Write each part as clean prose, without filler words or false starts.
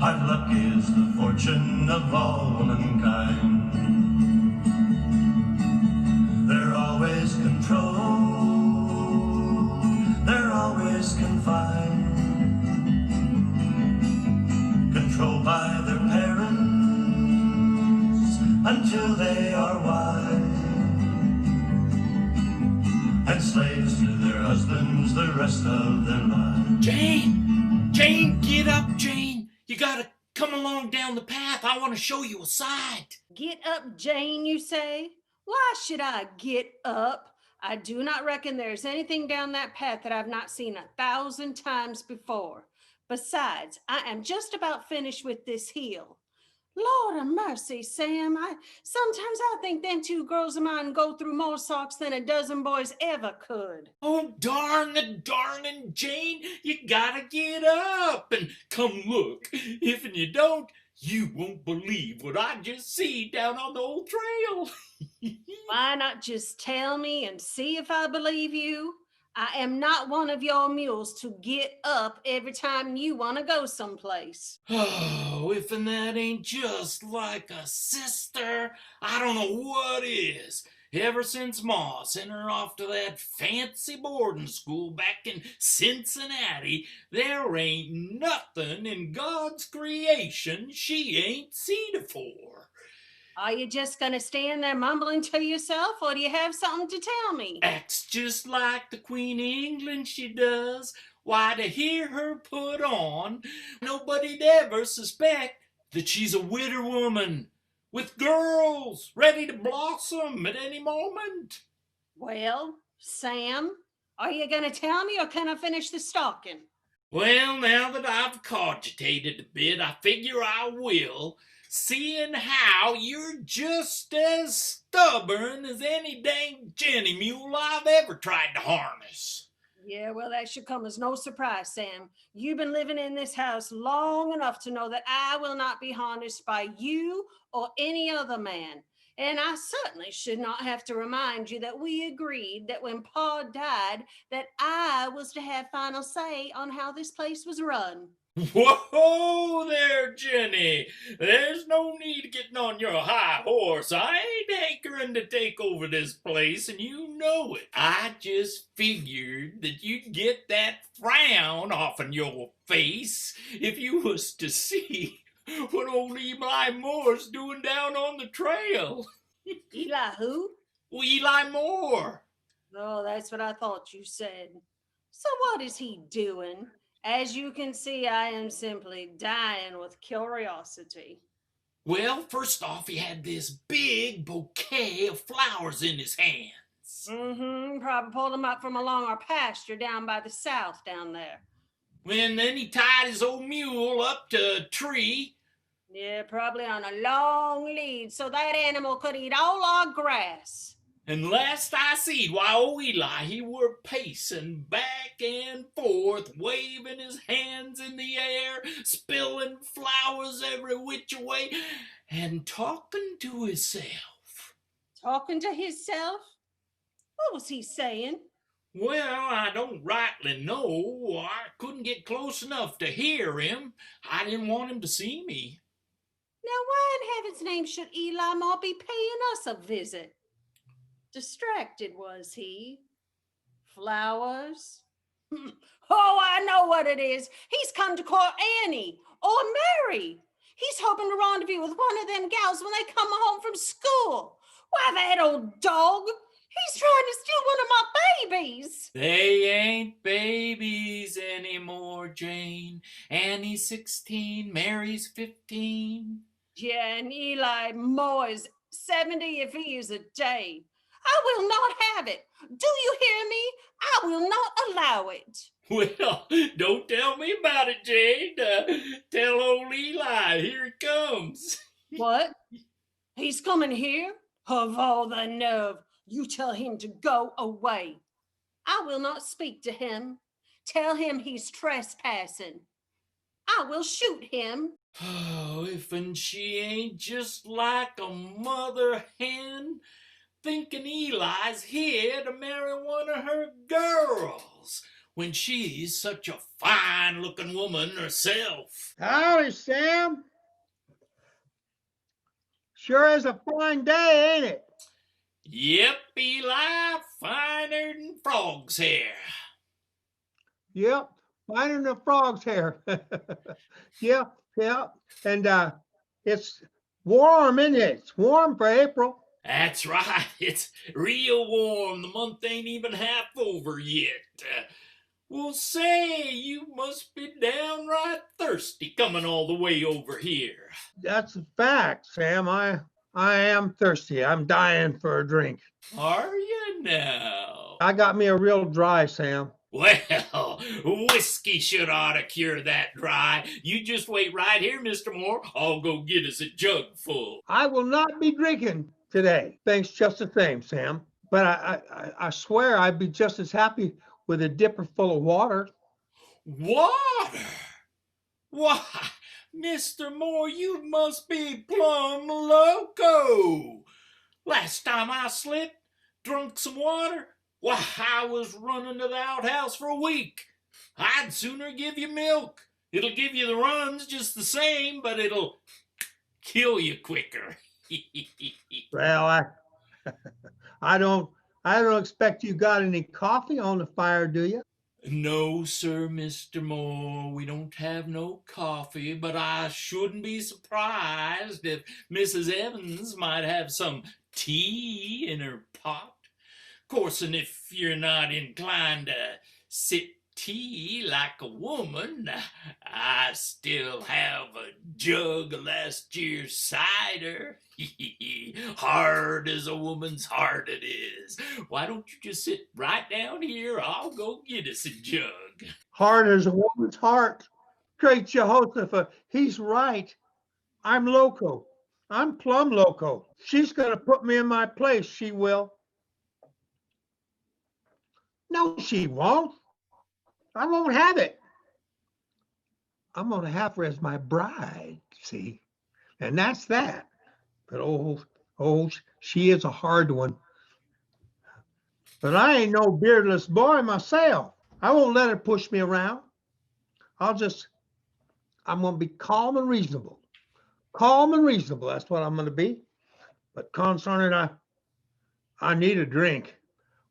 Hard luck is the fortune of all womankind. They're always controlled, they're always confined, controlled by their parents until they are wise, and slaves to their husbands the rest of their lives. Jane! Jane, get up, Jane! You gotta come along down the path. I want to show you a sight. Get up, Jane, you say? Why should I get up? I do not reckon there's anything down that path that I've not seen 1,000 times before. Besides, I am just about finished with this hill. Lord of mercy, Sam, sometimes I think them two girls of mine go through more socks than a dozen boys ever could. Oh, darn the darling Jane, you gotta get up and come look. If you don't, you won't believe what I just see down on the old trail. Why not just tell me and see if I believe you? I am not one of your mules to get up every time you want to go someplace. Oh, if and that ain't just like a sister, I don't know what is. Ever since Ma sent her off to that fancy boarding school back in Cincinnati, there ain't nothing in God's creation she ain't seen afore. Are you just going to stand there mumbling to yourself, or do you have something to tell me? Acts just like the Queen of England, she does. Why, to hear her put on, nobody'd ever suspect that she's a widder woman with girls ready to blossom at any moment. Well, Sam, are you going to tell me, or can I finish the stalking? Well, now that I've cogitated a bit, I figure I will, seeing how you're just as stubborn as any dang jenny mule I've ever tried to harness. Yeah, well, that should come as no surprise, Sam. You've been living in this house long enough to know that I will not be harnessed by you or any other man. And I certainly should not have to remind you that we agreed that when Pa died, that I was to have final say on how this place was run. Whoa there, Jenny. There's no need of getting on your high horse. I ain't hankering to take over this place, and you know it. I just figured that you'd get that frown off'n your face if you was to see what old Eli Moore's doing down on the trail. Eli who? Well, Eli Moore. Oh, that's what I thought you said. So what is he doing? As you can see, I am simply dying with curiosity. Well, first off, he had this big bouquet of flowers in his hands. Probably pulled him up from along our pasture down by the south down there. And then he tied his old mule up to a tree. Yeah, probably on a long lead so that animal could eat all our grass. And last I seed, why, old Eli, he were pacing back and forth, waving his hands in the air, spilling flowers every which way, and talking to himself. Talking to himself? What was he saying? Well, I don't rightly know. I couldn't get close enough to hear him. I didn't want him to see me. Now, why in heaven's name should Eli Moore be paying us a visit? Distracted, was he? Flowers? Oh, I know what it is. He's come to court Annie or Mary. He's hoping to rendezvous with one of them gals when they come home from school. Why, that old dog. He's trying to steal one of my babies. They ain't babies anymore, Jane. Annie's 16, Mary's 15. Yeah, and Eli Moore is 70 if he is a day. I will not have it. Do you hear me? I will not allow it. Well, don't tell me about it, Jane. Tell old Eli. Here he comes. What? He's coming here? Of all the nerve. You tell him to go away. I will not speak to him. Tell him he's trespassing. I will shoot him. Oh, if and she ain't just like a mother hen, thinking Eli's here to marry one of her girls. when she's such a fine-looking woman herself. Howdy, Sam. Sure is a fine day, ain't it? Yep, Eli, finer than frog's hair. Yep, finer than a frog's hair. Yep, yep. And it's warm, isn't it? It's warm for April. That's right, it's real warm. The month ain't even half over yet. Well, say, you must be downright thirsty coming all the way over here. That's a fact, Sam. I am thirsty. I'm dying for a drink. Are you now? I got me a real dry, Sam. Well, whiskey should ought to cure that dry. You just wait right here, Mr. Moore. I'll go get us a jug full. I will not be drinking today. Thanks just the same, Sam. But I swear I'd be just as happy with a dipper full of water. Water? Why, Mr. Moore, you must be plumb loco. Last time I slipped, drunk some water, why, I was running to the outhouse for a week. I'd sooner give you milk. It'll give you the runs just the same, but it'll kill you quicker. Well, I don't expect you got any coffee on the fire, do you? No, sir, Mr. Moore, we don't have no coffee, but I shouldn't be surprised if Mrs. Evans might have some tea in her pot. Course, and if you're not inclined to sip tea like a woman, I still have a jug of last year's cider. Hard as a woman's heart it is. Why don't you just sit right down here? I'll go get us a jug. Hard as a woman's heart. Great Jehoshaphat, he's right. I'm loco. I'm plumb loco. She's going to put me in my place, she will. No, she won't. I won't have it. I'm going to have her as my bride, see? And that's that. But she is a hard one. But I ain't no beardless boy myself. I won't let her push me around. I'm going to be calm and reasonable. Calm and reasonable, that's what I'm going to be. But concern it, I need a drink.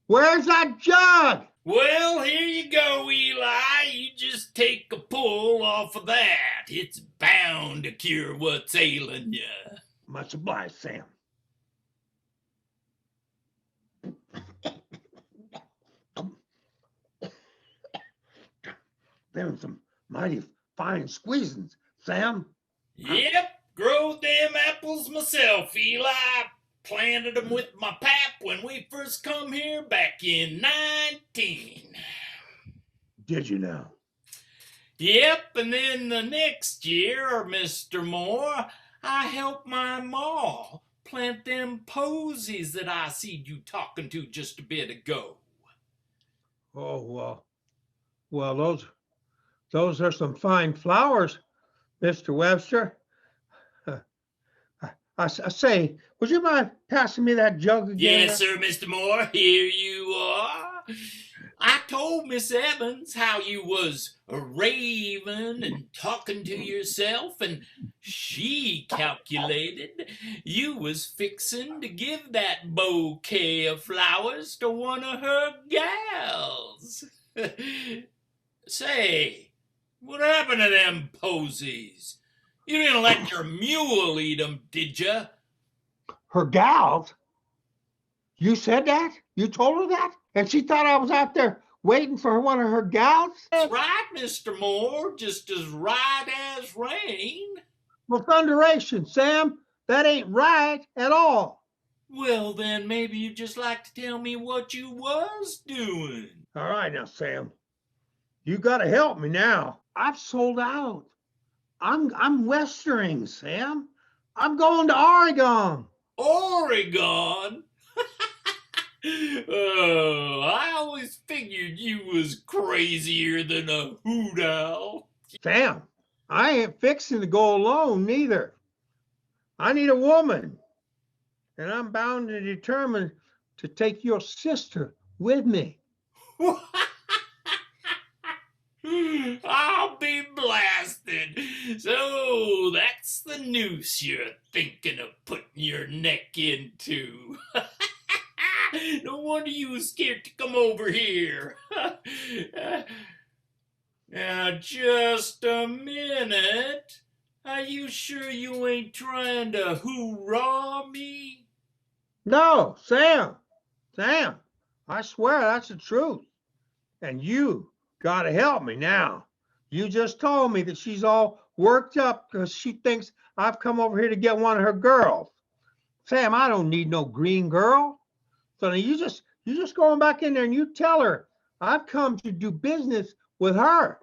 Where's that jug? Well, here you go, Eli. You just take a pull off of that. It's bound to cure what's ailing you. Much obliged, Sam. Them some mighty fine squeezings, Sam. Yep, growed them apples myself, Eli. Planted them with my pap when we first come here back in 19. Did you now? Yep, and then the next year, Mr. Moore, I helped my ma plant them posies that I seed you talking to just a bit ago. Oh, well, those are some fine flowers, Mr. Webster. I say, would you mind passing me that jug again? Yes, sir, Mr. Moore, here you are. I told Miss Evans how you was a raving and talking to yourself, and she calculated you was fixing to give that bouquet of flowers to one of her gals. Say, what happened to them posies? You didn't let your mule eat them, did you? Her gals? You said that? You told her that? And she thought I was out there waiting for one of her gals? That's right, Mr. Moore, just as right as rain. Well, thunderation, Sam, that ain't right at all. Well, then maybe you'd just like to tell me what you was doing. All right now, Sam, you got to help me now. I've sold out. I'm westering, Sam. I'm going to Oregon. Oregon? Oh, I always figured you was crazier than a hoot owl. Sam, I ain't fixing to go alone neither. I need a woman, and I'm bound and determined to take your sister with me. I'll be blasted. So that's the noose you're thinking of putting your neck into. No wonder you was scared to come over here. Now, just a minute. Are you sure you ain't trying to hoorah me? No, Sam, I swear that's the truth. And you got to help me now. You just told me that she's all worked up because she thinks I've come over here to get one of her girls. Sam, I don't need no green girl. So now you just going back in there and you tell her I've come to do business with her.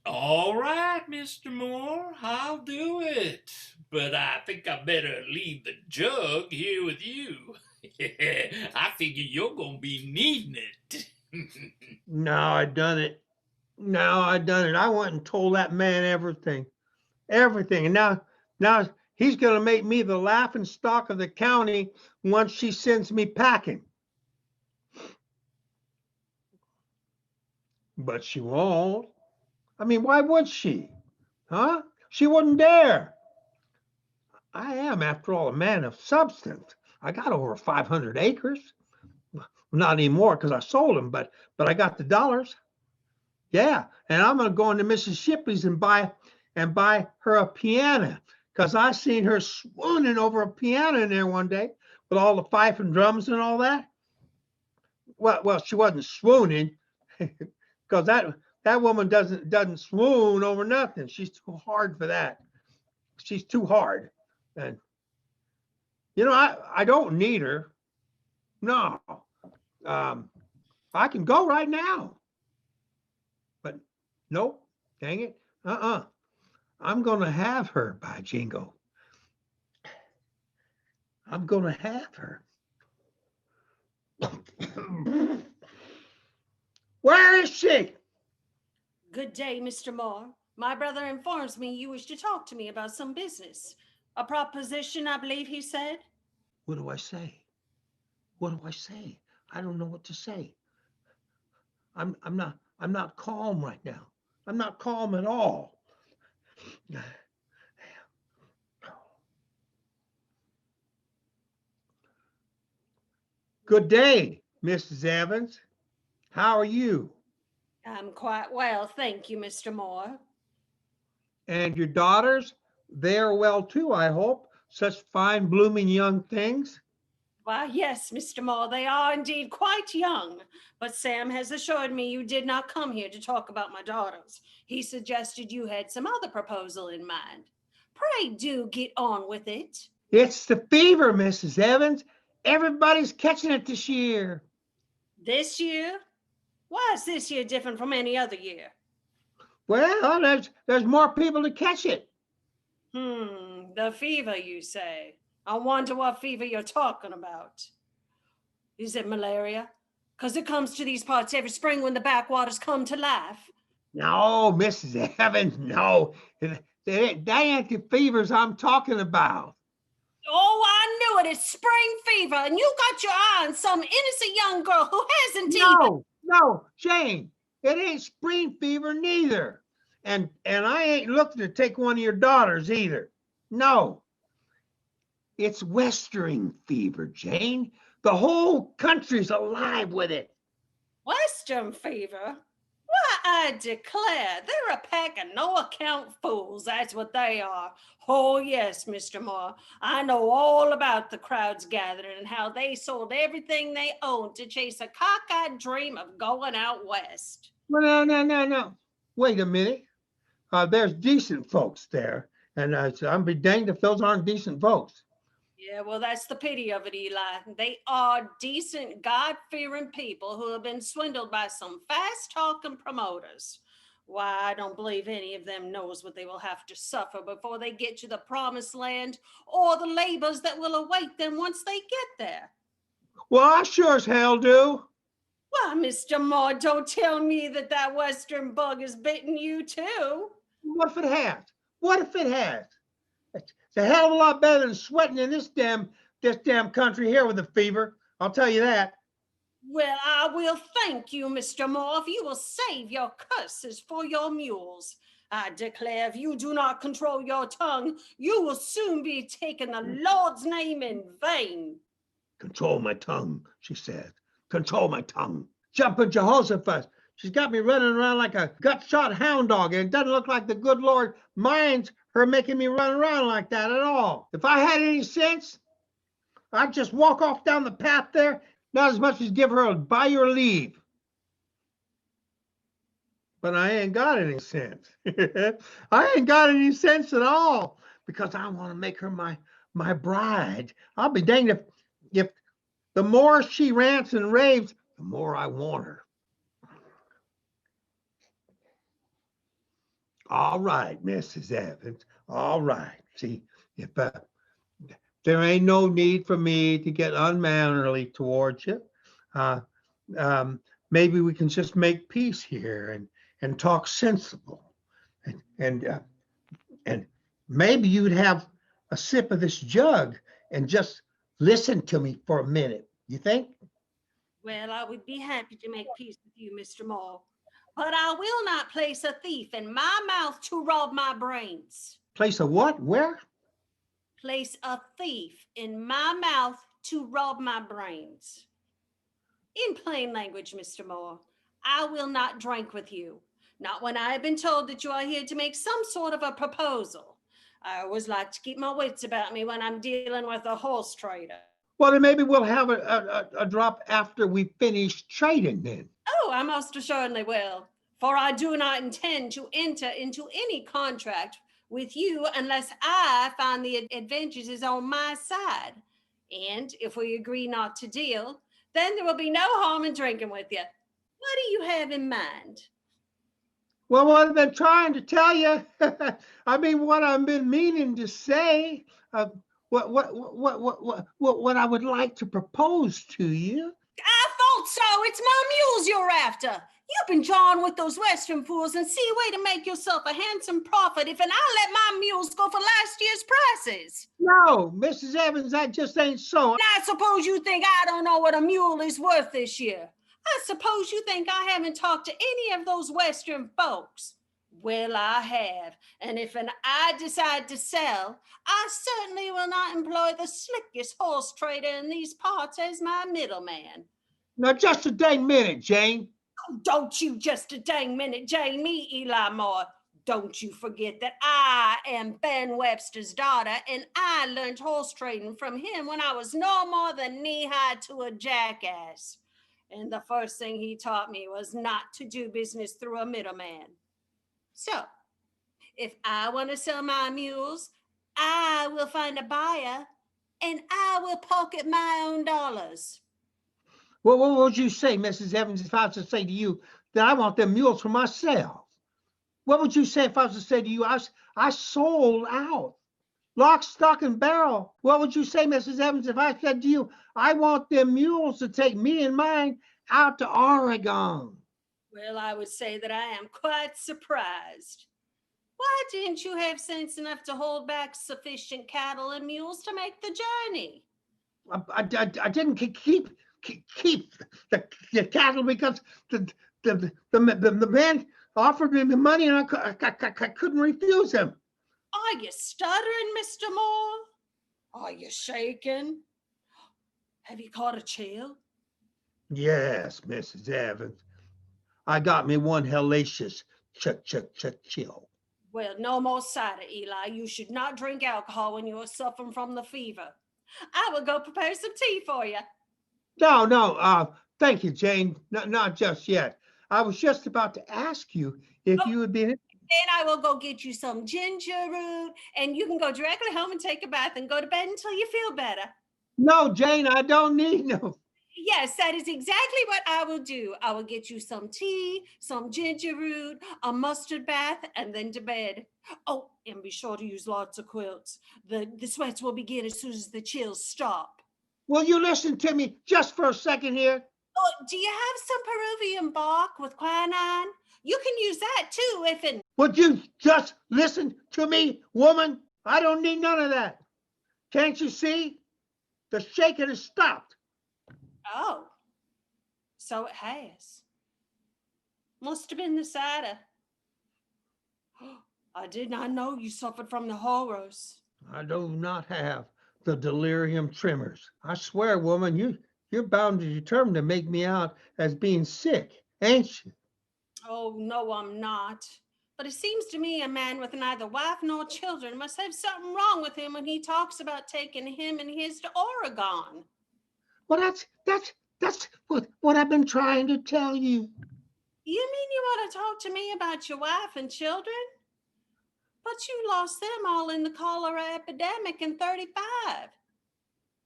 All right, Mr. Moore, I'll do it. But I think I better leave the jug here with you. I figure you're gonna be needing it. No, I done it. No, I done it. I went and told that man everything. Everything. And now he's gonna make me the laughing stock of the county once she sends me packing. But she won't. I mean, why would she? Huh? She wouldn't dare. I am, after all, a man of substance. I got over 500 acres. Not anymore because I sold them, but I got the dollars. Yeah, and I'm gonna go into Mississippi's and buy her a piano because I seen her swooning over a piano in there one day with all the fife and drums and all that. Well, she wasn't swooning because that woman doesn't swoon over nothing. She's too hard for that. She's too hard, and I don't need her. No, I can go right now. But nope, dang it. I'm going to have her, by jingo. I'm going to have her. Where is she? Good day, Mr. Moore. My brother informs me you wish to talk to me about some business. A proposition, I believe he said. What do I say? What do I say? I don't know what to say. I'm not calm right now. I'm not calm at all. Good day, Mrs. Evans. How are you? I'm quite well, thank you, Mr. Moore. And your daughters? They're well too, I hope. Such fine, blooming young things. Why, yes, Mr. Moore, they are indeed quite young. But Sam has assured me you did not come here to talk about my daughters. He suggested you had some other proposal in mind. Pray do get on with it. It's the fever, Mrs. Evans. Everybody's catching it this year. This year? Why is this year different from any other year? Well, there's more people to catch it. The fever, you say? I wonder what fever you're talking about. Is it malaria? Because it comes to these parts every spring when the backwaters come to life. No, Mrs. Evans, no. That ain't the fevers I'm talking about. Oh, I knew it. It's spring fever, and you got your eye on some innocent young girl who hasn't even... No, Jane, it ain't spring fever neither. And I ain't looking to take one of your daughters either. No. It's westering fever, Jane. The whole country's alive with it. Western fever? Why, I declare, they're a pack of no-account fools. That's what they are. Oh, yes, Mr. Moore. I know all about the crowds gathering and how they sold everything they owned to chase a cockeyed dream of going out west. Well, no. Wait a minute. There's decent folks there. And I'm be danged if those aren't decent folks. Yeah, well, that's the pity of it, Eli. They are decent, God-fearing people who have been swindled by some fast-talking promoters. Why, I don't believe any of them knows what they will have to suffer before they get to the promised land or the labors that will await them once they get there. Well, I sure as hell do. Why, Mr. Moore, don't tell me that western bug has bitten you too. What if it has? What if it has? It's a hell of a lot better than sweating in this damn country here with the fever. I'll tell you that. Well, I will thank you, Mr. Moore, if you will save your curses for your mules. I declare if you do not control your tongue, you will soon be taking the Lord's name in vain. Control my tongue, she said. Control my tongue. Jumping Jehoshaphat. She's got me running around like a gut-shot hound dog, and it doesn't look like the good Lord minds her making me run around like that at all. If I had any sense, I'd just walk off down the path there, not as much as give her a by your leave. But I ain't got any sense. I ain't got any sense at all because I want to make her my bride. I'll be danged if the more she rants and raves, the more I want her. All right, Mrs. Evans. All right. See, if there ain't no need for me to get unmannerly towards you, uh, maybe we can just make peace here and talk sensible, and maybe you'd have a sip of this jug and just listen to me for a minute. You think? Well, I would be happy to make peace with you, Mr. Moore, but I will not place a thief in my mouth to rob my brains. Place a what? Where? Place a thief in my mouth to rob my brains. In plain language, Mr. Moore, I will not drink with you, not when I have been told that you are here to make some sort of a proposal. I always like to keep my wits about me when I'm dealing with a horse trader. Well, then maybe we'll have a drop after we finish trading then. Oh, I most assuredly will, for I do not intend to enter into any contract with you unless I find the advantage is on my side. And if we agree not to deal, then there will be no harm in drinking with you. What do you have in mind? Well, what I've been trying to tell you, I mean, what I've been meaning to say, what I would like to propose to you. I thought so. It's my mules you're after. You've been jawing with those Western fools and see a way to make yourself a handsome profit if I let my mules go for last year's prices. No, Mrs. Evans, that just ain't so. And I suppose you think I don't know what a mule is worth this year. I suppose you think I haven't talked to any of those Western folks. Well, I have, and if I decide to sell, I certainly will not employ the slickest horse trader in these parts as my middleman. Now, just a dang minute, Jane. Oh, don't you just a dang minute, Jane, me, Eli Moore. Don't you forget that I am Ben Webster's daughter, and I learned horse trading from him when I was no more than knee-high to a jackass. And the first thing he taught me was not to do business through a middleman. So, if I want to sell my mules, I will find a buyer, and I will pocket my own dollars. Well, what would you say, Mrs. Evans, if I was to say to you that I want them mules for myself? What would you say if I was to say to you, I sold out, lock, stock, and barrel? What would you say, Mrs. Evans, if I said to you, I want them mules to take me and mine out to Oregon? Well, I would say that I am quite surprised. Why didn't you have sense enough to hold back sufficient cattle and mules to make the journey? I didn't keep the cattle because the man offered me the money and I couldn't refuse him. Are you stuttering, Mr. Moore? Are you shaking? Have you caught a chill? Yes, Mrs. Evans. I got me one hellacious chill. Well, no more cider, Eli. You should not drink alcohol when you are suffering from the fever. I will go prepare some tea for you. No, thank you, Jane. Not just yet. I was just about to ask you if you would be. Then I will go get you some ginger root, and you can go directly home and take a bath and go to bed until you feel better. No, Jane, I don't need no. Yes, that is exactly what I will do. I will get you some tea, some ginger root, a mustard bath, and then to bed. Oh, and be sure to use lots of quilts. The sweats will begin as soon as the chills stop. Will you listen to me just for a second here? Oh, do you have some Peruvian bark with quinine? You can use that too if Would you just listen to me, woman? I don't need none of that. Can't you see? The shaking has stopped. Oh, So it has. Must have been the cider. I did not know you suffered from the horrors. I do not have the delirium tremors. I swear, woman, you're bound to determine to make me out as being sick, ain't you? Oh, no, I'm not. But it seems to me a man with neither wife nor children must have something wrong with him when he talks about taking him and his to Oregon. Well, that's what I've been trying to tell you. You mean you want to talk to me about your wife and children? But you lost them all in the cholera epidemic in 35.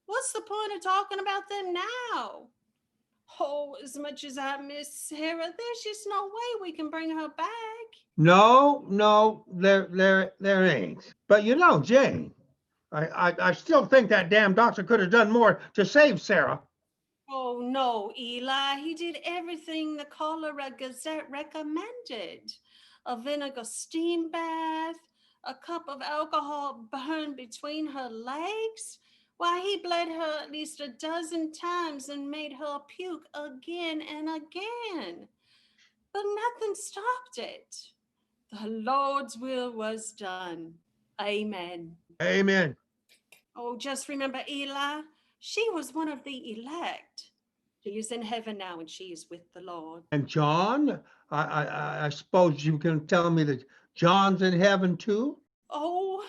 What's the point of talking about them now? Oh, as much as I miss Sarah, there's just no way we can bring her back. No, there ain't. But you know, Jane, I still think that damn doctor could have done more to save Sarah. Oh, no, Eli. He did everything the Cholera Gazette recommended. A vinegar steam bath, a cup of alcohol burned between her legs. Why, he bled her at least a dozen times and made her puke again and again. But nothing stopped it. The Lord's will was done. Amen. Amen. Oh, just remember, Eli, she was one of the elect. She is in heaven now and she is with the Lord. And John, I suppose you can tell me that John's in heaven too? Oh,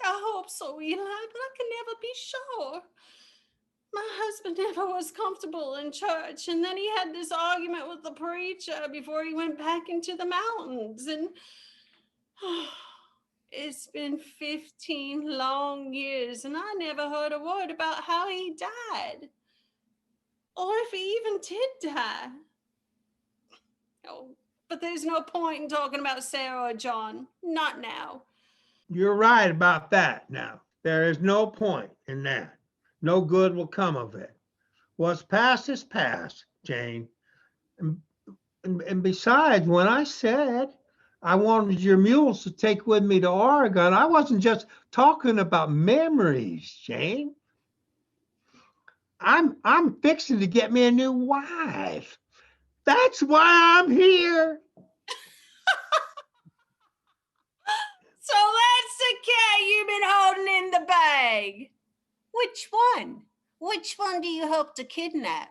I hope so, Eli, but I can never be sure. My husband never was comfortable in church, and then he had this argument with the preacher before he went back into the mountains. And it's been 15 long years, and I never heard a word about how he died, or if he even did die. Oh, but there's no point in talking about Sarah or John. Not now. You're right about that now. There is no point in that. No good will come of it. What's past is past, Jane. And besides, when I said I wanted your mules to take with me to Oregon, I wasn't just talking about memories, Jane. I'm fixing to get me a new wife. That's why I'm here. So that's the cat you've been holding in the bag. Which one? Which one do you hope to kidnap?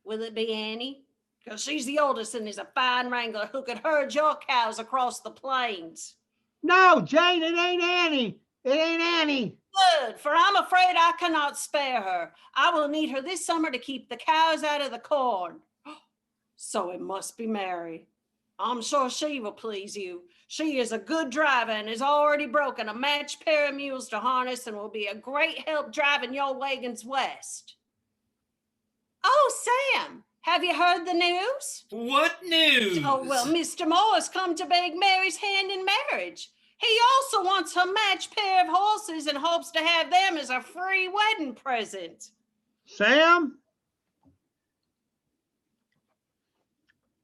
Will it be Annie? Because she's the oldest and is a fine wrangler who could herd your cows across the plains. No, Jane, it ain't Annie. It ain't Annie. Good, for I'm afraid I cannot spare her. I will need her this summer to keep the cows out of the corn. So it must be Mary. I'm sure she will please you. She is a good driver and has already broken a matched pair of mules to harness and will be a great help driving your wagons west. Oh, Sam, have you heard the news? What news? Oh, well, Mr. Moore has come to beg Mary's hand in marriage. He also wants a matched pair of horses and hopes to have them as a free wedding present. Sam,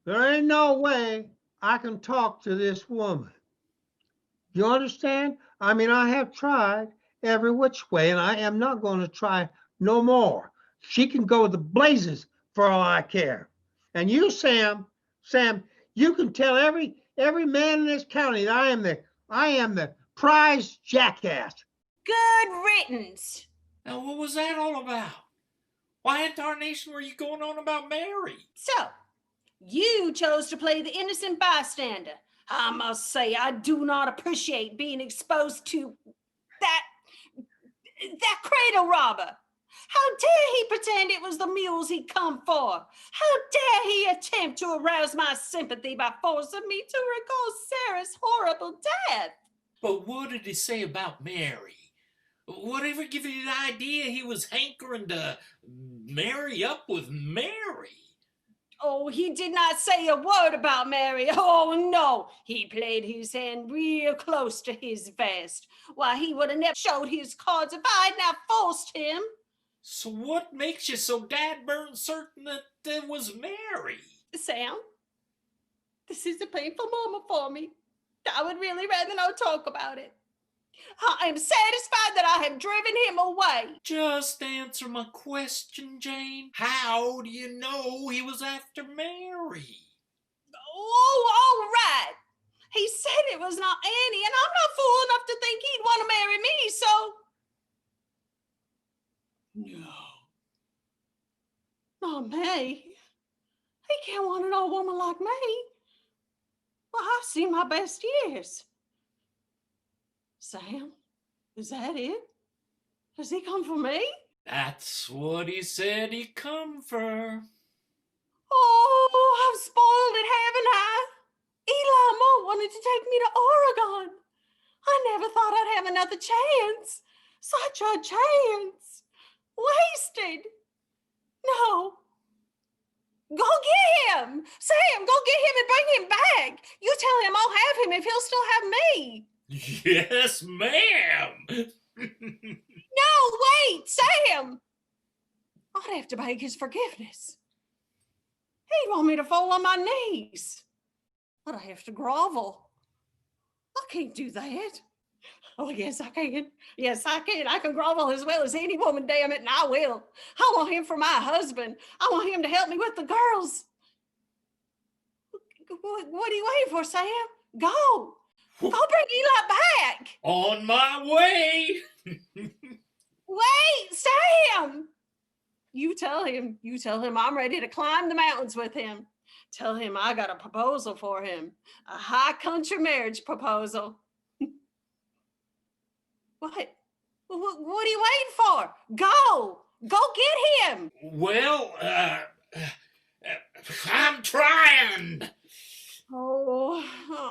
there ain't no way I can talk to this woman. You understand? I mean, I have tried every which way, and I am not going to try no more. She can go to the blazes for all I care. And you, Sam, you can tell every man in this county that I am the prize jackass. Good riddance. Now, what was that all about? Why in tarnation were you going on about Mary? So, you chose to play the innocent bystander. I must say, I do not appreciate being exposed to that cradle robber. How dare he pretend it was the mules he'd come for? How dare he attempt to arouse my sympathy by forcing me to recall Sarah's horrible death? But what did he say about Mary? Whatever give you the idea he was hankering to marry up with Mary? Oh, he did not say a word about Mary. Oh, no. He played his hand real close to his vest. Why, he would have never showed his cards if I had not forced him. So what makes you so dad-burn certain that it was Mary? Sam, this is a painful moment for me. I would really rather not talk about it. I am satisfied that I have driven him away. Just answer my question, Jane. How do you know he was after Mary? Oh, all right. He said it was not Annie, and I'm not fool enough to think he'd want to marry me, so. No. Not me. He can't want an old woman like me. Well, I've seen my best years. Sam, is that it? Does he come for me? That's what he said he'd come for. Oh, I've spoiled it, haven't I? Eli Moore wanted to take me to Oregon. I never thought I'd have another chance. Such a chance. Wasted. No. Go get him. Sam, go get him and bring him back. You tell him I'll have him if he'll still have me. Yes, ma'am. No, wait, Sam. I'd have to beg his forgiveness. He'd want me to fall on my knees. But I have to grovel. I can't do that. Oh, yes, I can. Yes, I can. I can grovel as well as any woman, damn it, and I will. I want him for my husband. I want him to help me with the girls. What are you waiting for, Sam? Go. Go bring Eli back. On my way. Wait, Sam. You tell him I'm ready to climb the mountains with him. Tell him I got a proposal for him. A high country marriage proposal. What? What are you waiting for? Go get him. Well, I'm trying. Oh,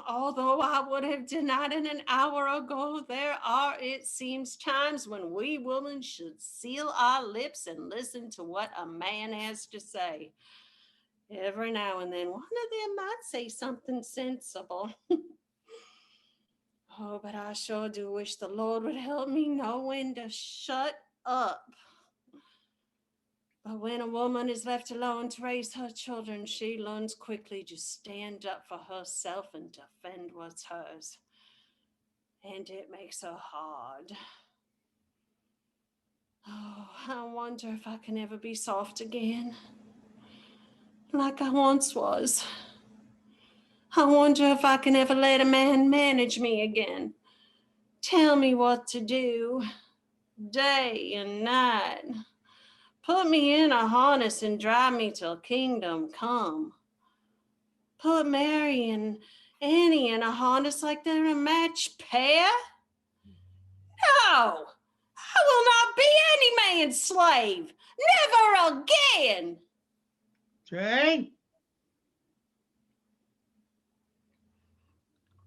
although I would have denied it an hour ago, there are, it seems, times when we women should seal our lips and listen to what a man has to say. Every now and then, one of them might say something sensible. Oh, but I sure do wish the Lord would help me know when to shut up. But when a woman is left alone to raise her children, she learns quickly to stand up for herself and defend what's hers. And it makes her hard. Oh, I wonder if I can ever be soft again, like I once was. I wonder if I can ever let a man manage me again. Tell me what to do, day and night. Put me in a harness and drive me till kingdom come. Put Mary and Annie in a harness like they're a matched pair? No, I will not be any man's slave. Never again. Jane?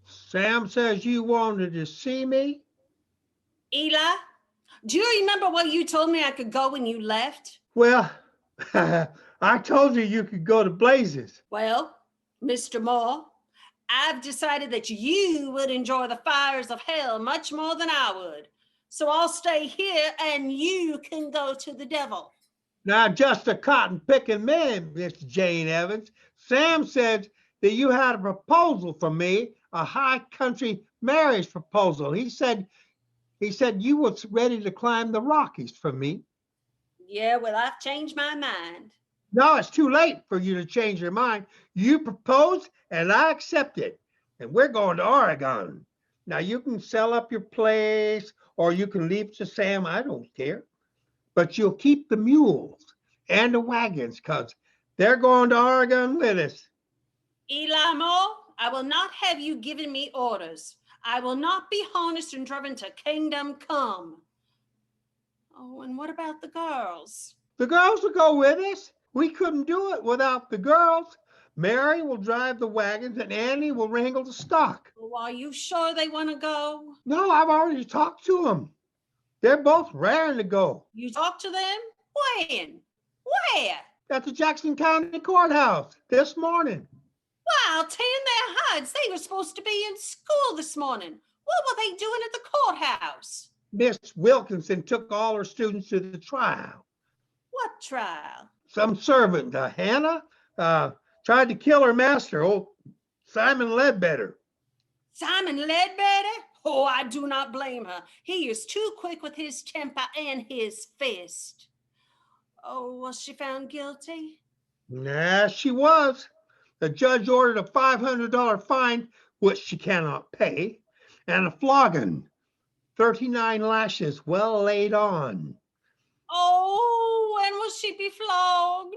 Sam says you wanted to see me? Eli, do you remember what you told me I could go when you left? Well, I told you could go to Blazes. Well, Mr. Moore, I've decided that you would enjoy the fires of hell much more than I would. So I'll stay here and you can go to the devil. Now, just a cotton-picking man, Miss Jane Evans. Sam said that you had a proposal for me, a high country marriage proposal. He said you was ready to climb the Rockies for me. Yeah, well, I've changed my mind. No, it's too late for you to change your mind. You proposed and I accepted. And we're going to Oregon. Now you can sell up your place or you can leave it to Sam. I don't care. But you'll keep the mules and the wagons because they're going to Oregon with us. Eli Moore, I will not have you giving me orders. I will not be harnessed and driven to kingdom come. Oh, and what about the girls? The girls will go with us. We couldn't do it without the girls. Mary will drive the wagons and Annie will wrangle the stock. Oh, are you sure they want to go? No, I've already talked to them. They're both raring to go. You talked to them? When? Where? At the Jackson County Courthouse this morning. Well, tan their hides. They were supposed to be in school this morning. What were they doing at the courthouse? Miss Wilkinson took all her students to the trial. What trial? Some servant, Hannah, tried to kill her master, old Simon Ledbetter. Simon Ledbetter? Oh, I do not blame her. He is too quick with his temper and his fist. Oh, was she found guilty? Yes, she was. The judge ordered a $500 fine, which she cannot pay, and a flogging, 39 lashes well laid on. Oh, when will she be flogged?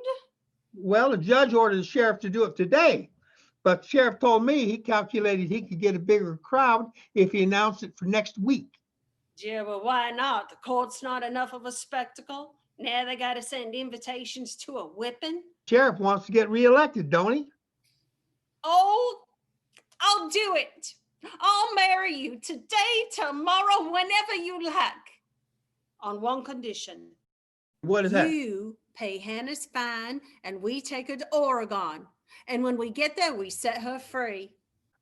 Well, the judge ordered the sheriff to do it today, but the sheriff told me he calculated he could get a bigger crowd if he announced it for next week. Yeah, well, why not? The court's not enough of a spectacle. Now they got to send invitations to a whipping. Sheriff wants to get reelected, don't he? Oh, I'll do it. I'll marry you today, tomorrow, whenever you like. On one condition. What is that? You pay Hannah's fine and we take her to Oregon. And when we get there, we set her free.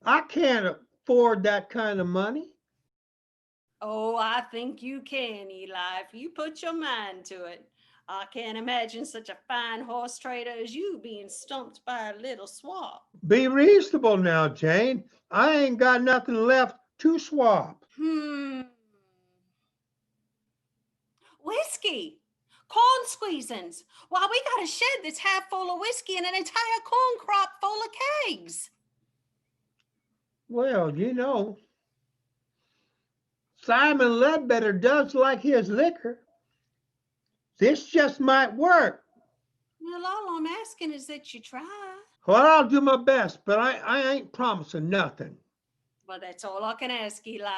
I can't afford that kind of money. Oh, I think you can, Eli, if you put your mind to it. I can't imagine such a fine horse trader as you being stumped by a little swap. Be reasonable now, Jane. I ain't got nothing left to swap. Whiskey. Corn squeezins. Why, we got a shed that's half full of whiskey and an entire corn crop full of kegs. Well, Simon Ledbetter does like his liquor. This just might work. Well, all I'm asking is that you try. Well, I'll do my best, but I ain't promising nothing. Well, that's all I can ask, Eli.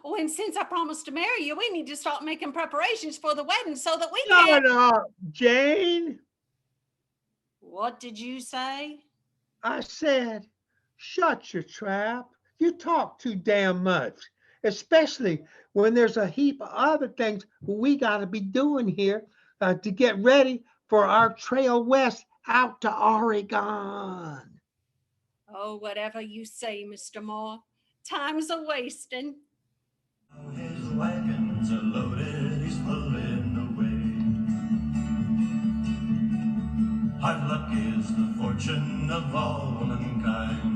Oh, and since I promised to marry you, we need to start making preparations for the wedding so that we can... Shut up, Jane. What did you say? I said, shut your trap. You talk too damn much, especially when there's a heap of other things we got to be doing here to get ready for our trail west out to Oregon. Oh, whatever you say, Mr. Moore. Time's a wasting. His wagons are loaded, he's pulling away. Hard luck is the fortune of all mankind.